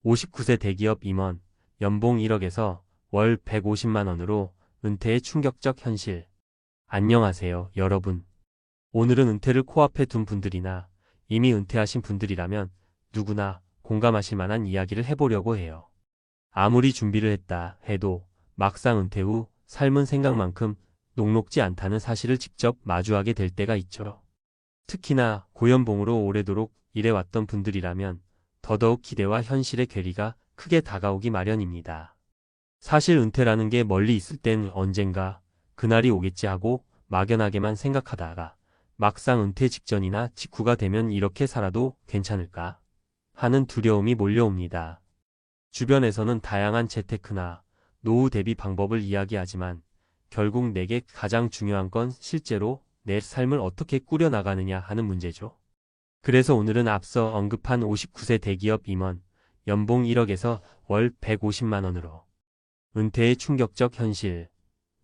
59세 대기업 임원, 연봉 1억에서 월 150만 원으로 은퇴의 충격적 현실. 안녕하세요, 여러분. 오늘은 은퇴를 코앞에 둔 분들이나 이미 은퇴하신 분들이라면 누구나 공감하실 만한 이야기를 해보려고 해요. 아무리 준비를 했다 해도 막상 은퇴 후 삶은 생각만큼 녹록지 않다는 사실을 직접 마주하게 될 때가 있죠. 특히나 고연봉으로 오래도록 일해왔던 분들이라면 더더욱 기대와 현실의 괴리가 크게 다가오기 마련입니다. 사실 은퇴라는 게 멀리 있을 땐 언젠가 그날이 오겠지 하고 막연하게만 생각하다가 막상 은퇴 직전이나 직후가 되면 이렇게 살아도 괜찮을까 하는 두려움이 몰려옵니다. 주변에서는 다양한 재테크나 노후 대비 방법을 이야기하지만 결국 내게 가장 중요한 건 실제로 내 삶을 어떻게 꾸려나가느냐 하는 문제죠. 그래서 오늘은 앞서 언급한 59세 대기업 임원, 연봉 1억에서 월 150만 원으로 은퇴의 충격적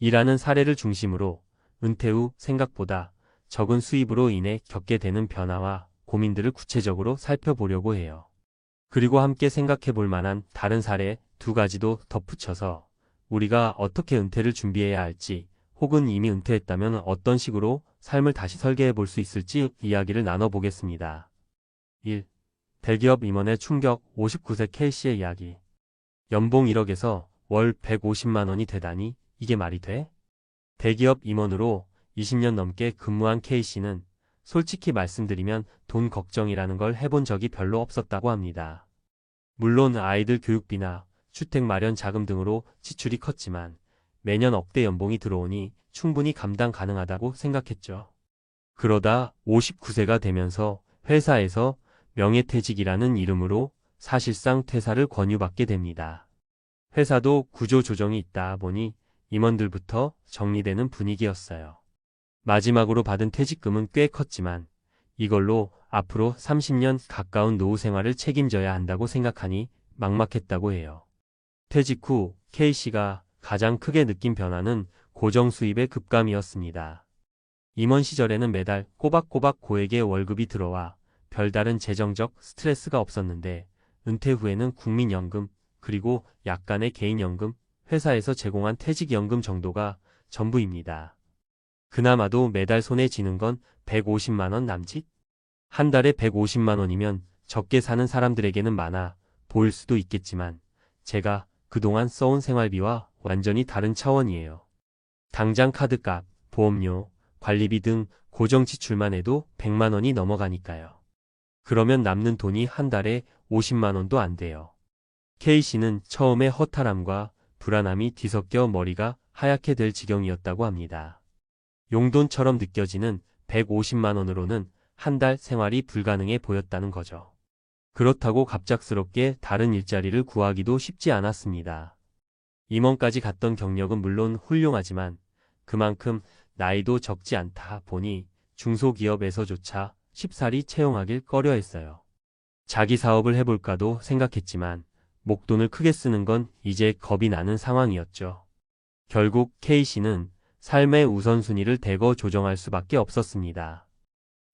현실이라는 사례를 중심으로 은퇴 후 생각보다 적은 수입으로 인해 겪게 되는 변화와 고민들을 구체적으로 살펴보려고 해요. 그리고 함께 생각해 볼 만한 다른 사례 두 가지도 덧붙여서 우리가 어떻게 은퇴를 준비해야 할지 혹은 이미 은퇴했다면 어떤 식으로 삶을 다시 설계해 볼 수 있을지 이야기를 나눠보겠습니다. 1. 대기업 임원의 충격 59세 K씨의 이야기. 연봉 1억에서 월 150만 원이 되다니 이게 말이 돼? 대기업 임원으로 20년 넘게 근무한 K씨는 솔직히 말씀드리면 돈 걱정이라는 걸 해본 적이 별로 없었다고 합니다. 물론 아이들 교육비나 주택 마련 자금 등으로 지출이 컸지만 매년 억대 연봉이 들어오니 충분히 감당 가능하다고 생각했죠. 그러다 59세가 되면서 회사에서 명예퇴직이라는 이름으로 사실상 퇴사를 권유받게 됩니다. 회사도 구조조정이 있다 보니 임원들부터 정리되는 분위기였어요. 마지막으로 받은 퇴직금은 꽤 컸지만 이걸로 앞으로 30년 가까운 노후 생활을 책임져야 한다고 생각하니 막막했다고 해요. 퇴직 후 K씨가 가장 크게 느낀 변화는 고정 수입의 급감이었습니다. 임원 시절에는 매달 꼬박꼬박 고액의 월급이 들어와 별다른 재정적 스트레스가 없었는데 은퇴 후에는 국민연금 그리고 약간의 개인연금, 회사에서 제공한 퇴직연금 정도가 전부입니다. 그나마도 매달 손에 쥐는 건 150만 원 남짓? 한 달에 150만 원이면 적게 사는 사람들에게는 많아 보일 수도 있겠지만 제가 그동안 써온 생활비와 완전히 다른 차원이에요. 당장 카드값, 보험료, 관리비 등 고정 지출만 해도 100만 원이 넘어가니까요. 그러면 남는 돈이 한 달에 50만 원도 안 돼요. K씨는 처음에 허탈함과 불안함이 뒤섞여 머리가 하얗게 될 지경이었다고 합니다. 용돈처럼 느껴지는 150만 원으로는 한 달 생활이 불가능해 보였다는 거죠. 그렇다고 갑작스럽게 다른 일자리를 구하기도 쉽지 않았습니다. 임원까지 갔던 경력은 물론 훌륭하지만 그만큼 나이도 적지 않다 보니 중소기업에서조차 쉽사리 채용하길 꺼려했어요. 자기 사업을 해볼까도 생각했지만 목돈을 크게 쓰는 건 이제 겁이 나는 상황이었죠. 결국 K씨는 삶의 우선순위를 대거 조정할 수밖에 없었습니다.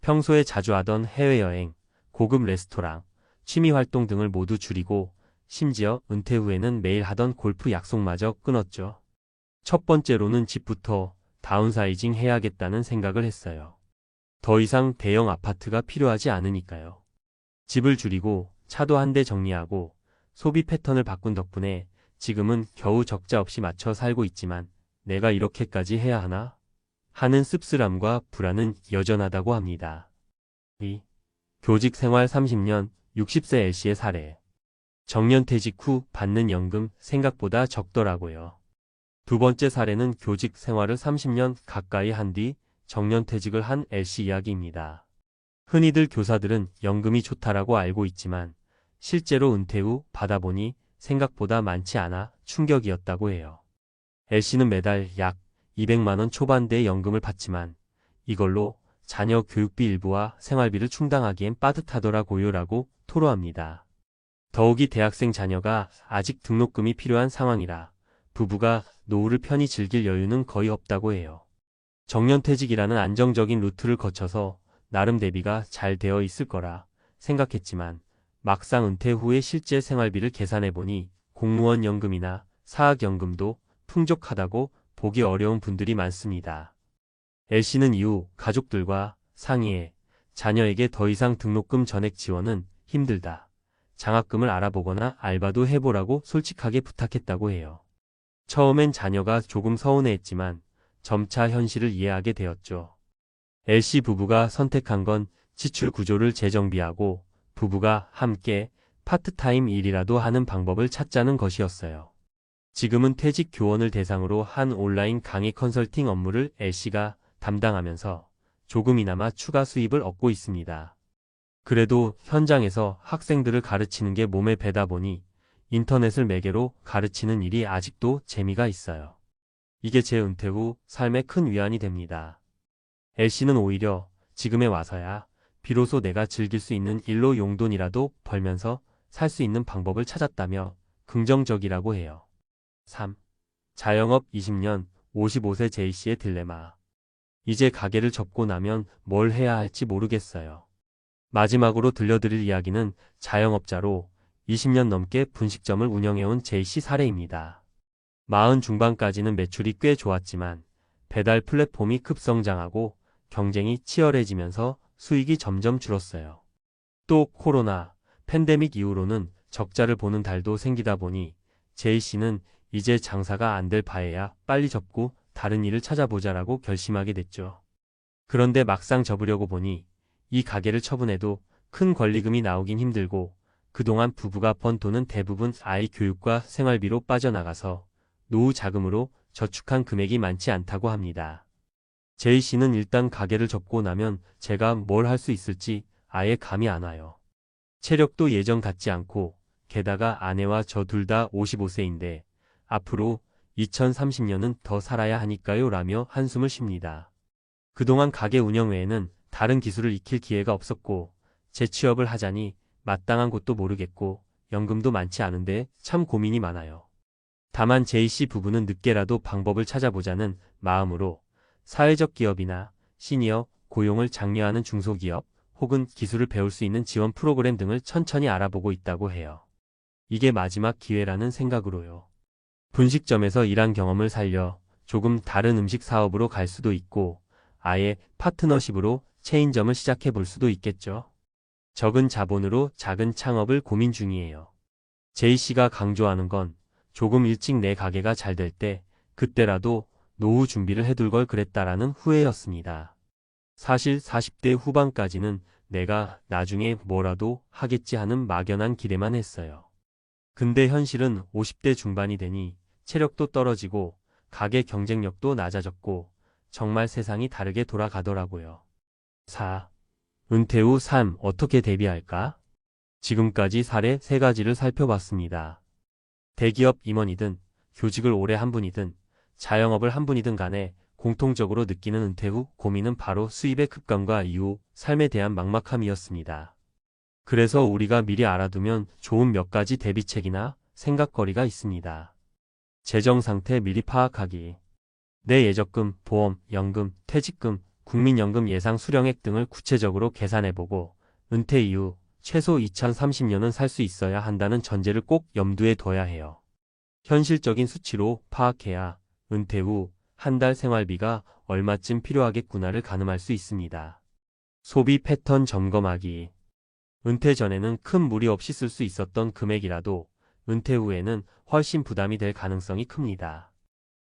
평소에 자주 하던 해외여행, 고급 레스토랑, 취미활동 등을 모두 줄이고 심지어 은퇴 후에는 매일 하던 골프 약속마저 끊었죠. 첫 번째로는 집부터 다운사이징 해야겠다는 생각을 했어요. 더 이상 대형 아파트가 필요하지 않으니까요. 집을 줄이고 차도 한 대 정리하고 소비 패턴을 바꾼 덕분에 지금은 겨우 적자 없이 맞춰 살고 있지만 내가 이렇게까지 해야 하나? 하는 씁쓸함과 불안은 여전하다고 합니다. 2. 교직 생활 30년 60세 L씨의 사례. 정년퇴직 후 받는 연금 생각보다 적더라고요. 두 번째 사례는 교직 생활을 30년 가까이 한 뒤 정년퇴직을 한 L씨 이야기입니다. 흔히들 교사들은 연금이 좋다라고 알고 있지만 실제로 은퇴 후 받아보니 생각보다 많지 않아 충격이었다고 해요. L씨는 매달 약 200만 원 초반대의 연금을 받지만 이걸로 자녀 교육비 일부와 생활비를 충당하기엔 빠듯하더라고요라고 토로합니다. 더욱이 대학생 자녀가 아직 등록금이 필요한 상황이라 부부가 노후를 편히 즐길 여유는 거의 없다고 해요. 정년퇴직이라는 안정적인 루트를 거쳐서 나름 대비가 잘 되어 있을 거라 생각했지만 막상 은퇴 후의 실제 생활비를 계산해보니 공무원 연금이나 사학연금도 풍족하다고 보기 어려운 분들이 많습니다. L씨는 이후 가족들과 상의해 자녀에게 더 이상 등록금 전액 지원은 힘들다. 장학금을 알아보거나 알바도 해보라고 솔직하게 부탁했다고 해요. 처음엔 자녀가 조금 서운해했지만 점차 현실을 이해하게 되었죠. L씨 부부가 선택한 건 지출 구조를 재정비하고 부부가 함께 파트타임 일이라도 하는 방법을 찾자는 것이었어요. 지금은 퇴직 교원을 대상으로 한 온라인 강의 컨설팅 업무를 L씨가 담당하면서 조금이나마 추가 수입을 얻고 있습니다. 그래도 현장에서 학생들을 가르치는 게 몸에 배다 보니 인터넷을 매개로 가르치는 일이 아직도 재미가 있어요. 이게 제 은퇴 후 삶에 큰 위안이 됩니다. L씨는 오히려 지금에 와서야 비로소 내가 즐길 수 있는 일로 용돈이라도 벌면서 살 수 있는 방법을 찾았다며 긍정적이라고 해요. 3. 자영업 20년 55세 J씨의 딜레마. 이제 가게를 접고 나면 뭘 해야 할지 모르겠어요. 마지막으로 들려드릴 이야기는 자영업자로 20년 넘게 분식점을 운영해온 J씨 사례입니다. 40 중반까지는 매출이 꽤 좋았지만 배달 플랫폼이 급성장하고 경쟁이 치열해지면서 수익이 점점 줄었어요. 또 코로나, 팬데믹 이후로는 적자를 보는 달도 생기다 보니 J씨는 이제 장사가 안 될 바에야 빨리 접고 다른 일을 찾아보자라고 결심하게 됐죠. 그런데 막상 접으려고 보니 이 가게를 처분해도 큰 권리금이 나오긴 힘들고 그동안 부부가 번 돈은 대부분 아이 교육과 생활비로 빠져나가서 노후 자금으로 저축한 금액이 많지 않다고 합니다. J씨는 일단 가게를 접고 나면 제가 뭘 할 수 있을지 아예 감이 안 와요. 체력도 예전 같지 않고 게다가 아내와 저 둘 다 55세인데 앞으로 2030년은 더 살아야 하니까요 라며 한숨을 쉽니다. 그동안 가게 운영 외에는 다른 기술을 익힐 기회가 없었고 재취업을 하자니 마땅한 곳도 모르겠고 연금도 많지 않은데 참 고민이 많아요. 다만 J씨 부부는 늦게라도 방법을 찾아보자는 마음으로 사회적 기업이나 시니어, 고용을 장려하는 중소기업 혹은 기술을 배울 수 있는 지원 프로그램 등을 천천히 알아보고 있다고 해요. 이게 마지막 기회라는 생각으로요. 분식점에서 일한 경험을 살려 조금 다른 음식 사업으로 갈 수도 있고 아예 파트너십으로 체인점을 시작해 볼 수도 있겠죠. 적은 자본으로 작은 창업을 고민 중이에요. J씨가 강조하는 건 조금 일찍 내 가게가 잘 될 때 그때라도 노후 준비를 해둘 걸 그랬다라는 후회였습니다. 사실 40대 후반까지는 내가 나중에 뭐라도 하겠지 하는 막연한 기대만 했어요. 근데 현실은 50대 중반이 되니 체력도 떨어지고 가게 경쟁력도 낮아졌고 정말 세상이 다르게 돌아가더라고요. 4. 은퇴 후 삶 어떻게 대비할까? 지금까지 사례 3가지를 살펴봤습니다. 대기업 임원이든 교직을 오래 한 분이든 자영업을 한 분이든 간에 공통적으로 느끼는 은퇴 후 고민은 바로 수입의 급감과 이후 삶에 대한 막막함이었습니다. 그래서 우리가 미리 알아두면 좋은 몇 가지 대비책이나 생각거리가 있습니다. 재정 상태 미리 파악하기. 내 예적금, 보험, 연금, 퇴직금, 국민연금 예상 수령액 등을 구체적으로 계산해보고 은퇴 이후 최소 2030년은 살 수 있어야 한다는 전제를 꼭 염두에 둬야 해요. 현실적인 수치로 파악해야 은퇴 후 한 달 생활비가 얼마쯤 필요하겠구나를 가늠할 수 있습니다. 소비 패턴 점검하기. 은퇴 전에는 큰 무리 없이 쓸 수 있었던 금액이라도 은퇴 후에는 훨씬 부담이 될 가능성이 큽니다.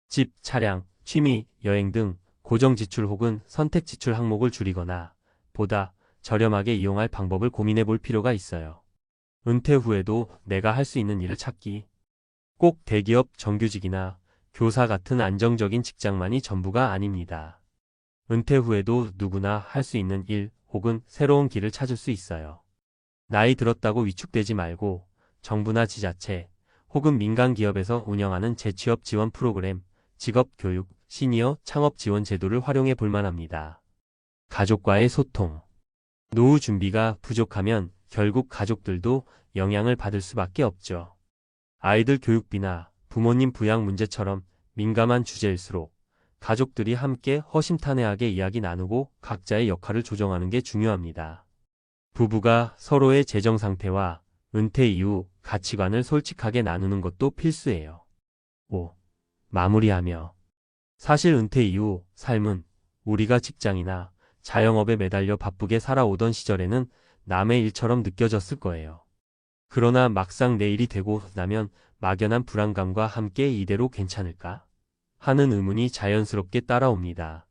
집, 차량, 취미, 여행 등 고정 지출 혹은 선택 지출 항목을 줄이거나 보다 저렴하게 이용할 방법을 고민해 볼 필요가 있어요. 은퇴 후에도 내가 할 수 있는 일을 찾기. 꼭 대기업 정규직이나 교사 같은 안정적인 직장만이 전부가 아닙니다. 은퇴 후에도 누구나 할 수 있는 일 혹은 새로운 길을 찾을 수 있어요. 나이 들었다고 위축되지 말고 정부나 지자체 혹은 민간 기업에서 운영하는 재취업 지원 프로그램, 직업 교육, 시니어 창업 지원 제도를 활용해 볼 만합니다. 가족과의 소통. 노후 준비가 부족하면 결국 가족들도 영향을 받을 수밖에 없죠. 아이들 교육비나 부모님 부양 문제처럼 민감한 주제일수록 가족들이 함께 허심탄회하게 이야기 나누고 각자의 역할을 조정하는 게 중요합니다. 부부가 서로의 재정 상태와 은퇴 이후 가치관을 솔직하게 나누는 것도 필수예요. 5. 마무리하며. 사실 은퇴 이후 삶은 우리가 직장이나 자영업에 매달려 바쁘게 살아오던 시절에는 남의 일처럼 느껴졌을 거예요. 그러나 막상 내일이 되고 나면 막연한 불안감과 함께 이대로 괜찮을까? 하는 의문이 자연스럽게 따라옵니다.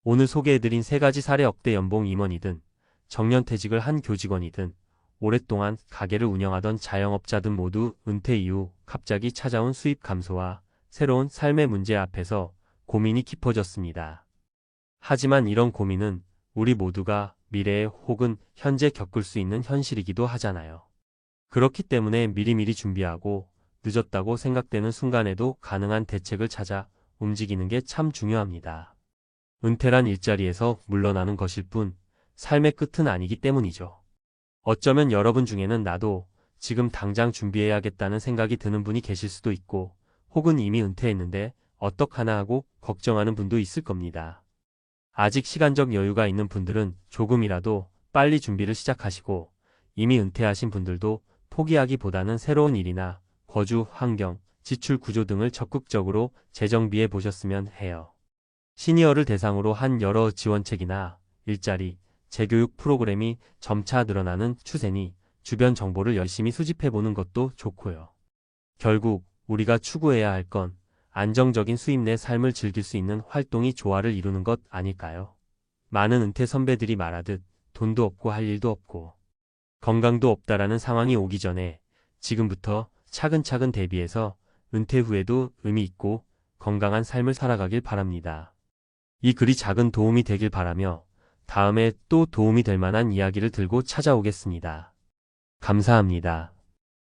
오늘 소개해드린 3가지 사례 억대 연봉 임원이든 정년퇴직을 한 교직원이든 오랫동안 가게를 운영하던 자영업자든 모두 은퇴 이후 갑자기 찾아온 수입 감소와 새로운 삶의 문제 앞에서 고민이 깊어졌습니다. 하지만 이런 고민은 우리 모두가 미래에 혹은 현재 겪을 수 있는 현실이기도 하잖아요. 그렇기 때문에 미리미리 준비하고 늦었다고 생각되는 순간에도 가능한 대책을 찾아 움직이는 게 참 중요합니다. 은퇴란 일자리에서 물러나는 것일 뿐 삶의 끝은 아니기 때문이죠. 어쩌면 여러분 중에는 나도 지금 당장 준비해야겠다는 생각이 드는 분이 계실 수도 있고 혹은 이미 은퇴했는데 어떡하나 하고 걱정하는 분도 있을 겁니다. 아직 시간적 여유가 있는 분들은 조금이라도 빨리 준비를 시작하시고 이미 은퇴하신 분들도 포기하기보다는 새로운 일이나 거주 환경, 지출 구조 등을 적극적으로 재정비해 보셨으면 해요. 시니어를 대상으로 한 여러 지원책이나 일자리, 재교육 프로그램이 점차 늘어나는 추세니 주변 정보를 열심히 수집해 보는 것도 좋고요. 결국 우리가 추구해야 할 건 안정적인 수입 내 삶을 즐길 수 있는 활동이 조화를 이루는 것 아닐까요? 많은 은퇴 선배들이 말하듯 돈도 없고 할 일도 없고 건강도 없다라는 상황이 오기 전에 지금부터 차근차근 대비해서 은퇴 후에도 의미 있고 건강한 삶을 살아가길 바랍니다. 이 글이 작은 도움이 되길 바라며 다음에 또 도움이 될 만한 이야기를 들고 찾아오겠습니다. 감사합니다.